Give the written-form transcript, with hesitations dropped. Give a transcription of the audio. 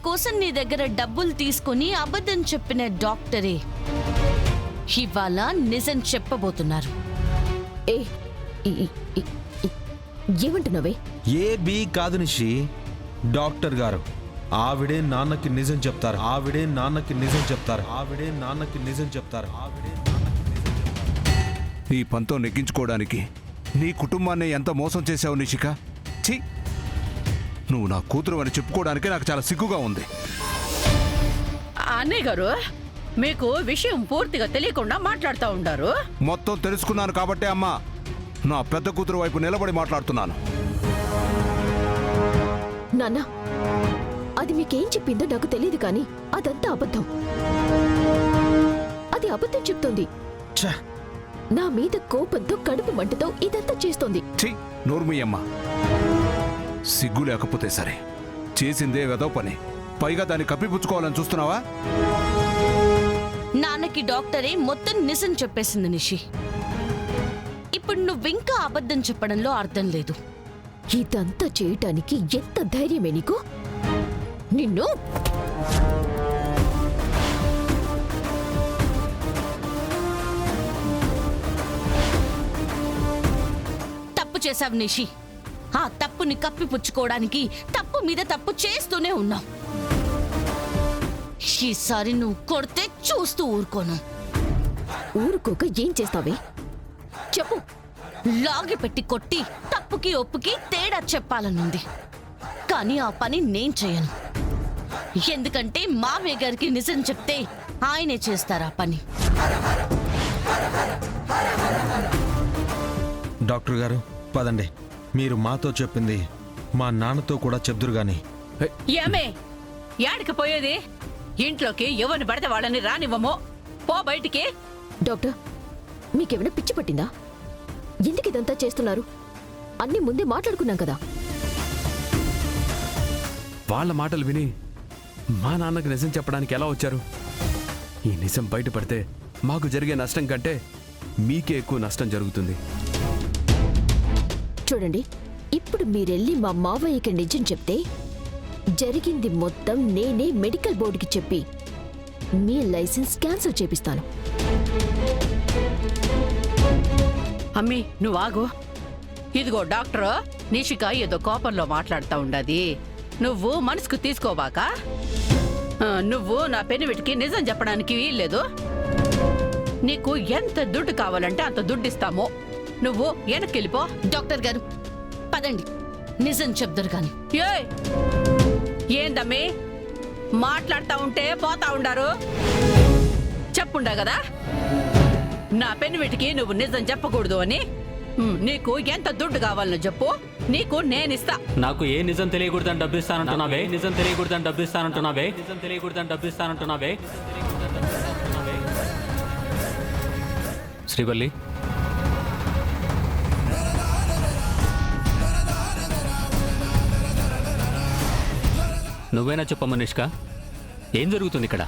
కోసం నీ దగ్గర డబ్బులు తీసుకుని అబద్ధం చెప్పిన డాక్టరే ఇవాళ నిజం చెప్పబోతున్నారు. ఏ ఏమంటున్నావే? ఏ బి కాదు నిషి, డాక్టర్ గారు ఆవిడే నాన్నకి నిజం చెప్తారు. ఆవిడే నాన్నకి నిజం చెప్తారు. ఆవిడే నాన్నకి నిజం చెప్తారు. ఆవిడే నాన్నకి నిజం చెప్తారు. నీ పంతో నెగ్గించుకోవడానికి నీ కుటుంబాన్ని ఎంత మోసం చేశావు నిషిక. ఛీ, నువ్వు నా కూతురు అని చెప్పుకోవడానికే నాకు చాలా సిగ్గుగా ఉంది. అన్నయ్య గారు, మీకు విషయం పూర్తిగా తెలియకుండా మాట్లాడుతూ ఉండారు. మొత్తం తెలుసుకున్నాను కాబట్టే అమ్మా నా పెద్ద కూతురు వైపు నిలబడి మాట్లాడుతున్నాను. నాన్న, అది మీకేం చెప్పిందో నాకు తెలియదు కానీ అదంతా అబద్ధం. అది అబద్ధం చెప్తోంది. ఛ! నా మీద కోపంతో కడుపు మంటతో ఇదంతా చేస్తోంది. ఛీ, నోర్మయ్యమ్మ. సిగ్గు లేకపోతే సరే, చేసిందే వెదవ పని, పైగా దాన్ని కప్పిపుచ్చుకోవాలని చూస్తున్నావా? నాన్నకి డాక్టరే మొత్తం నిజం చెప్పేసింది నిషి. ఇప్పుడు నువ్వింకా అబద్ధం చెప్పడంలో అర్థం లేదు. ఇదంతా చేయటానికి ఎంత ధైర్యమే నీకు? నిన్ను తప్పు చేశావు నిషి. ఆ తప్పుని కప్పిపుచ్చుకోవడానికి తప్పు మీద తప్పు చేస్తూనే ఉన్నావు. ఈసారి నువ్వు కొడితే చూస్తూ ఊరుకోను. ఊరుకోక ఏం చేస్తావే చెప్పు. లాగి పెట్టి కొట్టి తప్పుకి ఒప్పుకి తేడా చెప్పాలనుంది, కానీ ఆ పని నేను చేయను. ఎందుకంటే మావయ్య గారికి నిజం చెప్తే ఆయనే చేస్తారు ఆ పని. డాక్టర్ గారు పదండి, మీరు మాతో చెప్పింది మా నాన్నతో కూడా చెప్దురు గాని. ఏమే, యాడికి పోయేది? ఇంట్లోకి ఎవరిని పడితే వాళ్ళని రానివ్వము. పో బయటికి. డాక్టర్, మీకేమైనా పిచ్చి పట్టిందా? ఎందుకు ఇదంతా చేస్తున్నారు? అన్ని ముందే మాట్లాడుకున్నాం కదా. వాళ్ళ మాటలు విని మా నాన్నకు నిజం చెప్పడానికి ఎలా వచ్చారు? ఈ నిజం బయటపడితే మాకు జరిగే నష్టం కంటే మీకే ఎక్కువ నష్టం జరుగుతుంది. చూడండి, ఇప్పుడు మీరెళ్ళి మా మావయ్యకి నిజం చెప్తే జరిగింది మొత్తం నేనే మెడికల్ బోర్డుకి చెప్పి మీ లైసెన్స్ క్యాన్సిల్ చేపిస్తాను. అమ్మి, నువ్వు ఆగు. ఇదిగో డాక్టర్, నిషిక ఏదో కోపంలో మాట్లాడుతూ ఉండది. నువ్వు మనసుకు తీసుకోబాక. నువ్వు నా పెనివిటికి నిజం చెప్పడానికి వీల్లేదు. నీకు ఎంత దుడ్డు కావాలంటే అంత దుడ్డు ఇస్తాము. నువ్వు వెనక్కి వెళ్ళిపో. డాక్టర్ గారు పదండి, నిజం చెప్దరు కానీ. ఏయ్, ఏందమ్మి మాట్లాడుతూ ఉంటే పోతా ఉండారు? చెప్పుండా కదా నా పెనివిటికి నువ్వు నిజం చెప్పకూడదు అని. నీకు ఎంత దుడ్డు కావాలని చెప్పు, నీకు నేనిస్తా. నాకు ఏ నిజం తెలియకూడదని డబ్బు ఇస్తానంటున్నావే? నిజం తెలియకూడదని డబ్బు ఇస్తానంటున్నావే? నిజం తెలియకూడదని డబ్బు ఇస్తానంటున్నావే? శ్రీవల్లి, నువ్వేనా చెప్పమ్మ నిష్క, ఏం జరుగుతుంది ఇక్కడ?